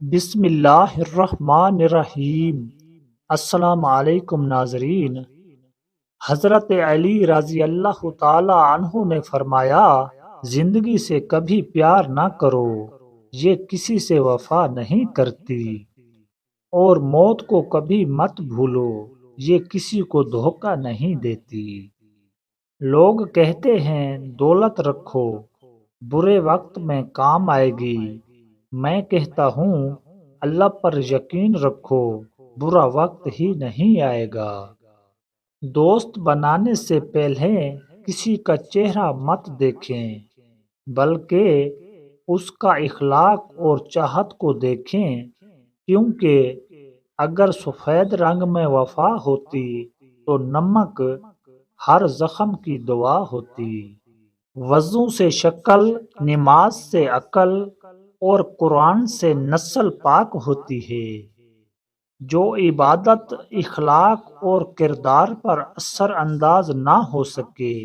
بسم اللہ الرحمن الرحیم۔ السلام علیکم ناظرین۔ حضرت علی رضی اللہ تعالی عنہ نے فرمایا، زندگی سے کبھی پیار نہ کرو، یہ کسی سے وفا نہیں کرتی، اور موت کو کبھی مت بھولو، یہ کسی کو دھوکہ نہیں دیتی۔ لوگ کہتے ہیں دولت رکھو، برے وقت میں کام آئے گی۔ میں کہتا ہوں اللہ پر یقین رکھو، برا وقت ہی نہیں آئے گا۔ دوست بنانے سے پہلے کسی کا چہرہ مت دیکھیں، بلکہ اس کا اخلاق اور چاہت کو دیکھیں، کیونکہ اگر سفید رنگ میں وفا ہوتی تو نمک ہر زخم کی دوا ہوتی۔ وضو سے شکل، نماز سے عقل، اور قرآن سے نسل پاک ہوتی ہے۔ جو عبادت، اخلاق اور کردار پر اثر انداز نہ ہو سکے،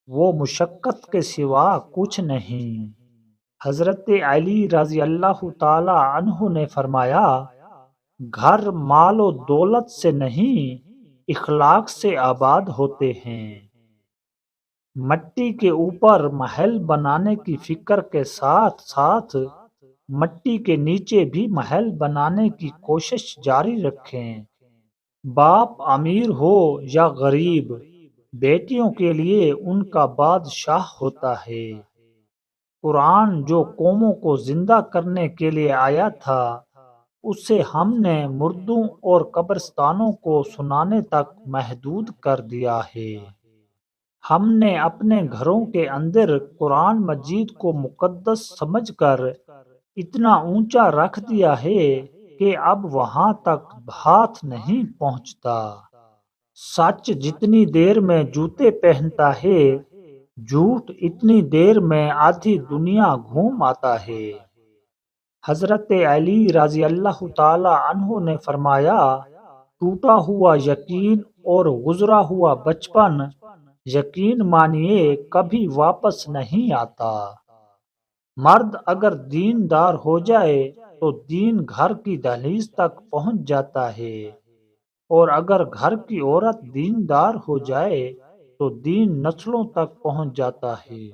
وہ مشقت کے سوا کچھ نہیں۔ حضرت علی رضی اللہ تعالی عنہ نے فرمایا، گھر مال و دولت سے نہیں، اخلاق سے آباد ہوتے ہیں۔ مٹی کے اوپر محل بنانے کی فکر کے ساتھ ساتھ مٹی کے نیچے بھی محل بنانے کی کوشش جاری رکھیں۔ باپ امیر ہو یا غریب، بیٹیوں کے لیے ان کا بادشاہ ہوتا ہے۔ قرآن جو قوموں کو زندہ کرنے کے لیے آیا تھا، اسے ہم نے مردوں اور قبرستانوں کو سنانے تک محدود کر دیا ہے۔ ہم نے اپنے گھروں کے اندر قرآن مجید کو مقدس سمجھ کر اتنا اونچا رکھ دیا ہے کہ اب وہاں تک ہاتھ نہیں پہنچتا۔ سچ جتنی دیر میں جوتے پہنتا ہے، جھوٹ اتنی دیر میں آدھی دنیا گھوم آتا ہے۔ حضرت علی رضی اللہ تعالی عنہ نے فرمایا، ٹوٹا ہوا یقین اور گزرا ہوا بچپن، یقین مانیے کبھی واپس نہیں آتا۔ مرد اگر دیندار ہو جائے تو دین گھر کی دہلیز تک پہنچ جاتا ہے، اور اگر گھر کی عورت دیندار ہو جائے تو دین نسلوں تک پہنچ جاتا ہے۔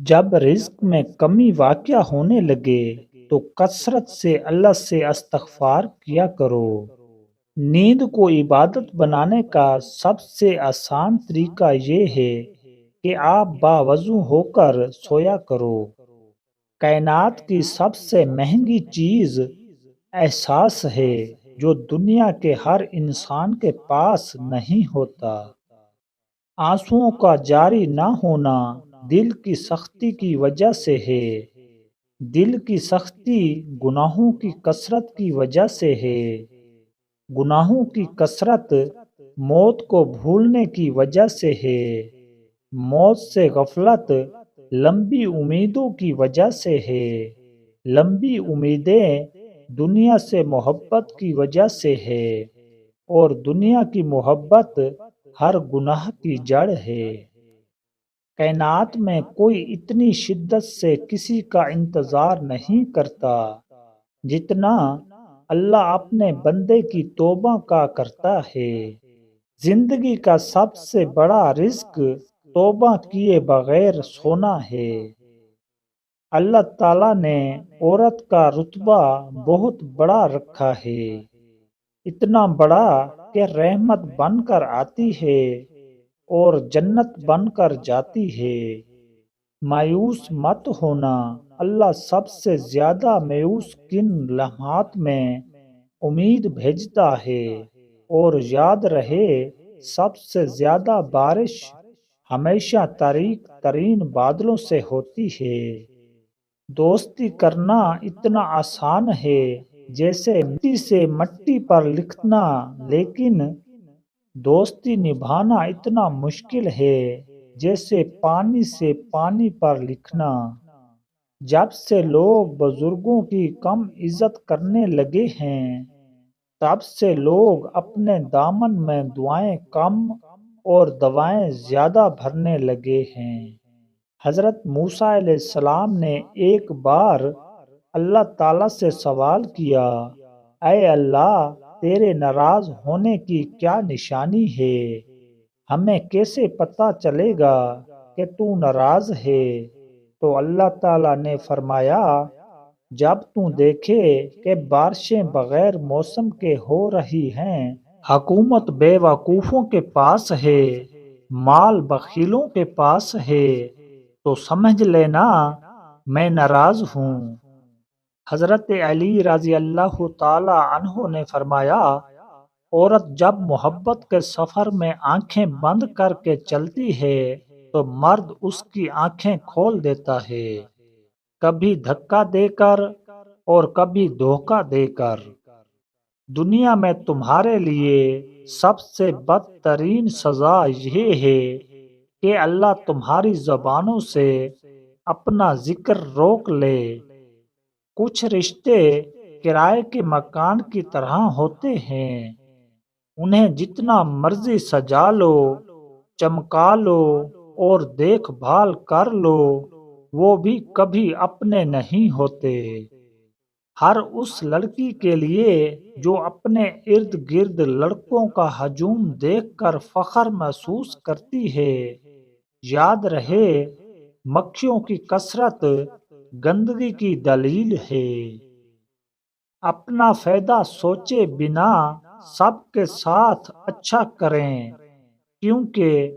جب رزق میں کمی واقع ہونے لگے تو کثرت سے اللہ سے استغفار کیا کرو۔ نیند کو عبادت بنانے کا سب سے آسان طریقہ یہ ہے کہ آپ باوضو ہو کر سویا کرو۔ کائنات کی سب سے مہنگی چیز احساس ہے، جو دنیا کے ہر انسان کے پاس نہیں ہوتا۔ آنسوؤں کا جاری نہ ہونا دل کی سختی کی وجہ سے ہے۔ دل کی سختی گناہوں کی کثرت کی وجہ سے ہے۔ گناہوں کی کثرت موت کو بھولنے کی وجہ سے ہے۔ موت سے غفلت لمبی امیدوں کی وجہ سے ہے۔ لمبی امیدیں دنیا سے محبت کی وجہ سے ہے، اور دنیا کی محبت ہر گناہ کی جڑ ہے۔ کائنات میں کوئی اتنی شدت سے کسی کا انتظار نہیں کرتا جتنا اللہ اپنے بندے کی توبہ کا کرتا ہے۔ زندگی کا سب سے بڑا رزق توبہ کیے بغیر سونا ہے۔ اللہ تعالیٰ نے عورت کا رتبہ بہت بڑا رکھا ہے، اتنا بڑا کہ رحمت بن کر آتی ہے اور جنت بن کر جاتی ہے۔ مایوس مت ہونا، اللہ سب سے زیادہ مایوس کن لمحات میں امید بھیجتا ہے، اور یاد رہے سب سے زیادہ بارش ہمیشہ طریق ترین بادلوں سے ہوتی ہے۔ دوستی کرنا اتنا آسان ہے جیسے مٹی سے مٹی پر لکھنا، لیکن دوستی نبھانا اتنا مشکل ہے جیسے پانی سے پانی پر لکھنا۔ جب سے لوگ بزرگوں کی کم عزت کرنے لگے ہیں، تب سے لوگ اپنے دامن میں دعائیں کم اور دوائیں زیادہ بھرنے لگے ہیں۔ حضرت موسیٰ علیہ السلام نے ایک بار اللہ تعالیٰ سے سوال کیا، اے اللہ، تیرے ناراض ہونے کی کیا نشانی ہے؟ ہمیں کیسے پتہ چلے گا کہ تو ناراض ہے؟ تو اللہ تعالیٰ نے فرمایا، جب تو دیکھے کہ بارشیں بغیر موسم کے ہو رہی ہیں، حکومت بے وقوفوں کے پاس ہے، مال بخیلوں کے پاس ہے، تو سمجھ لینا میں ناراض ہوں۔ حضرت علی رضی اللہ تعالی عنہ نے فرمایا، عورت جب محبت کے سفر میں آنکھیں بند کر کے چلتی ہے تو مرد اس کی آنکھیں کھول دیتا ہے، کبھی دھکا دے کر اور کبھی دھوکہ دے کر۔ دنیا میں تمہارے لیے سب سے بدترین سزا یہ ہے کہ اللہ تمہاری زبانوں سے اپنا ذکر روک لے۔ کچھ رشتے کرائے کے مکان کی طرح ہوتے ہیں، انہیں جتنا مرضی سجا لو، چمکا لو اور دیکھ بھال کر لو، وہ بھی کبھی اپنے نہیں ہوتے۔ ہر اس لڑکی کے لیے جو اپنے ارد گرد لڑکوں کا ہجوم دیکھ کر فخر محسوس کرتی ہے، یاد رہے مکھیوں کی کثرت گندگی کی دلیل ہے۔ اپنا فائدہ سوچے بنا سب کے ساتھ اچھا کریں، کیونکہ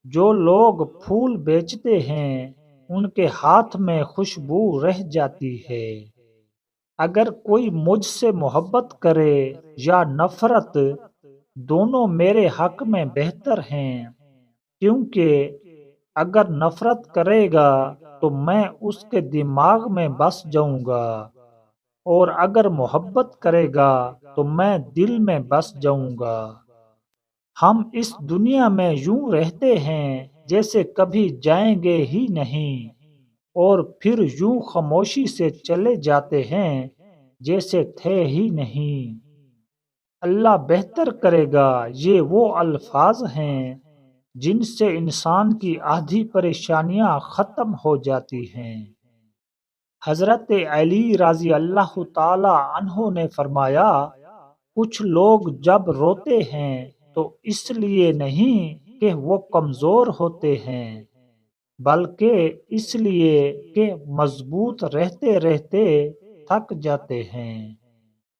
جو لوگ پھول بیچتے ہیں ان کے ہاتھ میں خوشبو رہ جاتی ہے۔ اگر کوئی مجھ سے محبت کرے یا نفرت، دونوں میرے حق میں بہتر ہیں، کیونکہ اگر نفرت کرے گا تو میں اس کے دماغ میں بس جاؤں گا، اور اگر محبت کرے گا تو میں دل میں بس جاؤں گا۔ ہم اس دنیا میں یوں رہتے ہیں جیسے کبھی جائیں گے ہی نہیں، اور پھر یوں خاموشی سے چلے جاتے ہیں جیسے تھے ہی نہیں۔ اللہ بہتر کرے گا، یہ وہ الفاظ ہیں جن سے انسان کی آدھی پریشانیاں ختم ہو جاتی ہیں۔ حضرت علی رضی اللہ تعالی عنہ نے فرمایا، کچھ لوگ جب روتے ہیں تو اس لیے نہیں کہ وہ کمزور ہوتے ہیں، بلکہ اس لیے کہ مضبوط رہتے رہتے تھک جاتے ہیں۔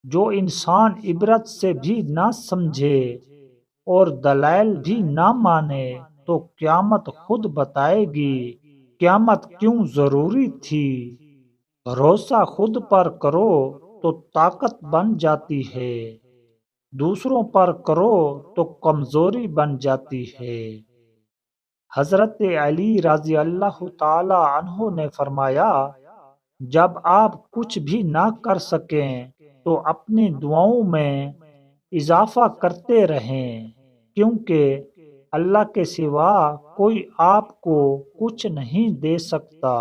جو انسان عبرت سے بھی نہ سمجھے اور دلائل بھی نہ مانے تو قیامت خود بتائے گی قیامت کیوں ضروری تھی۔ بھروسہ خود پر کرو تو طاقت بن جاتی ہے، دوسروں پر کرو تو کمزوری بن جاتی ہے۔ حضرت علی رضی اللہ تعالی عنہ نے فرمایا، جب آپ کچھ بھی نہ کر سکیں تو اپنی دعاؤں میں اضافہ کرتے رہیں، کیونکہ اللہ کے سوا کوئی آپ کو کچھ نہیں دے سکتا۔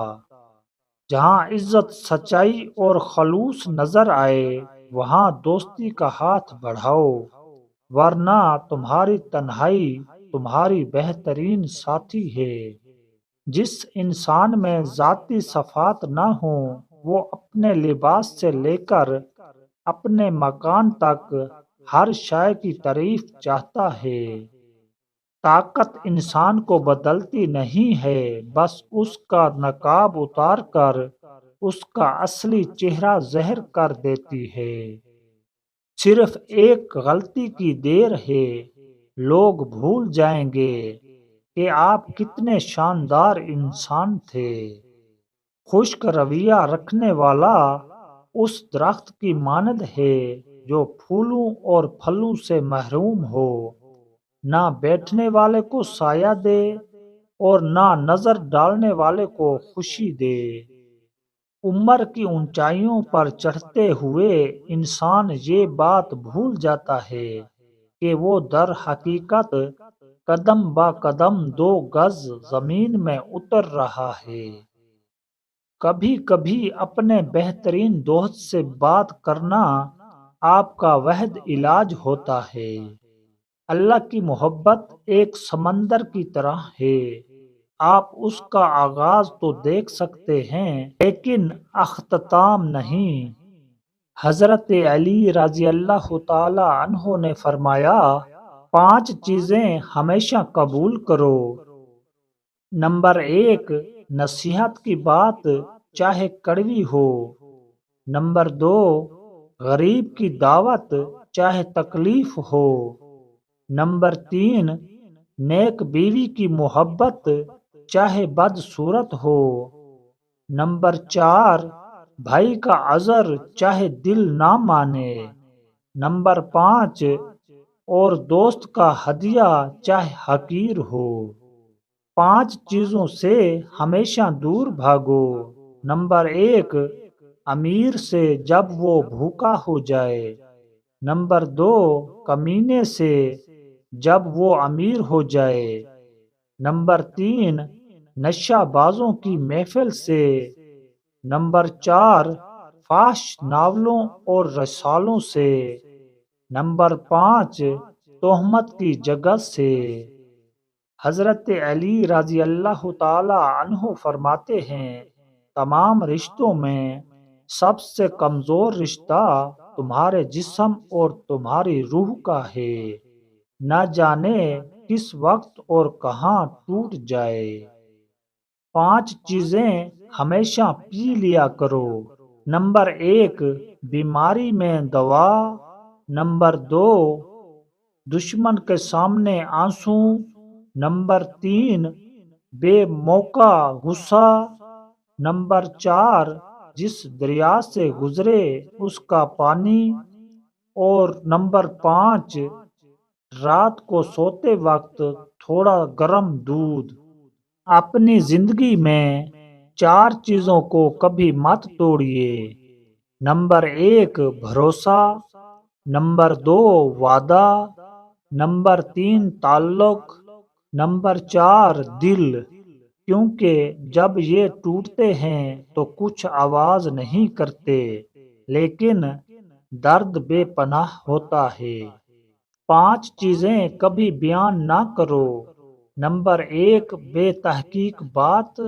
جہاں عزت، سچائی اور خلوص نظر آئے وہاں دوستی کا ہاتھ بڑھاؤ، ورنہ تمہاری تنہائی تمہاری بہترین ساتھی ہے۔ جس انسان میں ذاتی صفات نہ ہوں وہ اپنے لباس سے لے کر اپنے مکان تک ہر شے کی تعریف چاہتا ہے۔ طاقت انسان کو بدلتی نہیں ہے، بس اس کا نقاب اتار کر اس کا اصلی چہرہ ظاہر کر دیتی ہے۔ صرف ایک غلطی کی دیر ہے، لوگ بھول جائیں گے کہ آپ کتنے شاندار انسان تھے۔ خشک رویہ رکھنے والا اس درخت کی مانند ہے جو پھولوں اور پھلوں سے محروم ہو، نہ بیٹھنے والے کو سایہ دے اور نہ نظر ڈالنے والے کو خوشی دے۔ عمر کی اونچائیوں پر چڑھتے ہوئے انسان یہ بات بھول جاتا ہے کہ وہ در حقیقت قدم با قدم 2 گز زمین میں اتر رہا ہے۔ کبھی کبھی اپنے بہترین دوست سے بات کرنا آپ کا واحد علاج ہوتا ہے۔ اللہ کی محبت ایک سمندر کی طرح ہے، آپ اس کا آغاز تو دیکھ سکتے ہیں لیکن اختتام نہیں۔ حضرت علی رضی اللہ تعالی عنہ نے فرمایا، 5 چیزیں ہمیشہ قبول کرو۔ نمبر 1، نصیحت کی بات چاہے کڑوی ہو۔ نمبر 2، غریب کی دعوت چاہے تکلیف ہو۔ نمبر 3، نیک بیوی کی محبت چاہے بدصورت ہو۔ نمبر 4، بھائی کا عذر چاہے دل نہ مانے۔ نمبر 5، اور دوست کا ہدیہ چاہے حقیر ہو۔ 5 چیزوں سے ہمیشہ دور بھاگو۔ نمبر 1، امیر سے جب وہ بھوکا ہو جائے۔ نمبر 2، کمینے سے جب وہ امیر ہو جائے۔ نمبر 3، نشہ بازوں کی محفل سے۔ نمبر 4، فحش ناولوں اور رسالوں سے۔ نمبر 5، تہمت کی جگہ سے۔ حضرت علی رضی اللہ تعالی عنہ فرماتے ہیں، تمام رشتوں میں سب سے کمزور رشتہ تمہارے جسم اور تمہاری روح کا ہے، نہ جانے کس وقت اور کہاں ٹوٹ جائے۔ 5 چیزیں ہمیشہ پی لیا کرو۔ نمبر 1، بیماری میں دوا۔ نمبر 2، دشمن کے سامنے آنسو۔ نمبر 3، بے موقع غصہ۔ نمبر 4، جس دریا سے گزرے اس کا پانی۔ اور نمبر 5، رات کو سوتے وقت تھوڑا گرم دودھ۔ اپنی زندگی میں 4 چیزوں کو کبھی مت توڑیے۔ نمبر 1، بھروسہ۔ نمبر 2، وعدہ۔ نمبر 3، تعلق۔ نمبر 4، دل، کیونکہ جب یہ ٹوٹتے ہیں تو کچھ آواز نہیں کرتے، لیکن درد بے پناہ ہوتا ہے۔ 5 چیزیں کبھی بیان نہ کرو۔ نمبر 1، بے تحقیق بات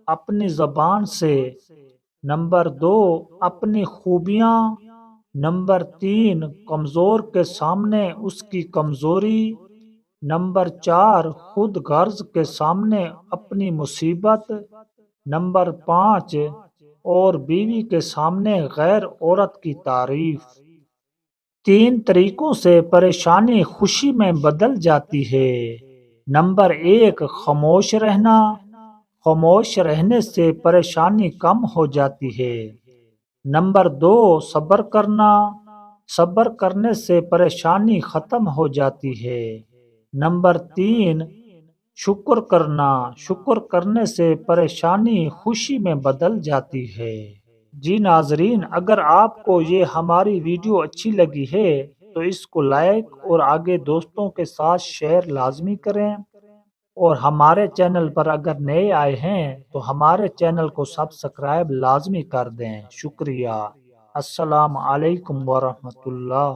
اپنی زبان سے۔ نمبر 2، اپنی خوبیاں۔ نمبر 3، کمزور کے سامنے اس کی کمزوری۔ نمبر 4، خود غرض کے سامنے اپنی مصیبت۔ نمبر 5، اور بیوی کے سامنے غیر عورت کی تعریف۔ 3 طریقوں سے پریشانی خوشی میں بدل جاتی ہے۔ نمبر 1، خاموش رہنا۔ خاموش رہنے سے پریشانی کم ہو جاتی ہے۔ نمبر 2، صبر کرنا۔ صبر کرنے سے پریشانی ختم ہو جاتی ہے۔ نمبر 3، شکر کرنا۔ شکر کرنے سے پریشانی خوشی میں بدل جاتی ہے۔ جی ناظرین، اگر آپ کو یہ ہماری ویڈیو اچھی لگی ہے تو اس کو لائک اور آگے دوستوں کے ساتھ شیئر لازمی کریں، اور ہمارے چینل پر اگر نئے آئے ہیں تو ہمارے چینل کو سبسکرائب لازمی کر دیں۔ شکریہ۔ السلام علیکم ورحمۃ اللہ۔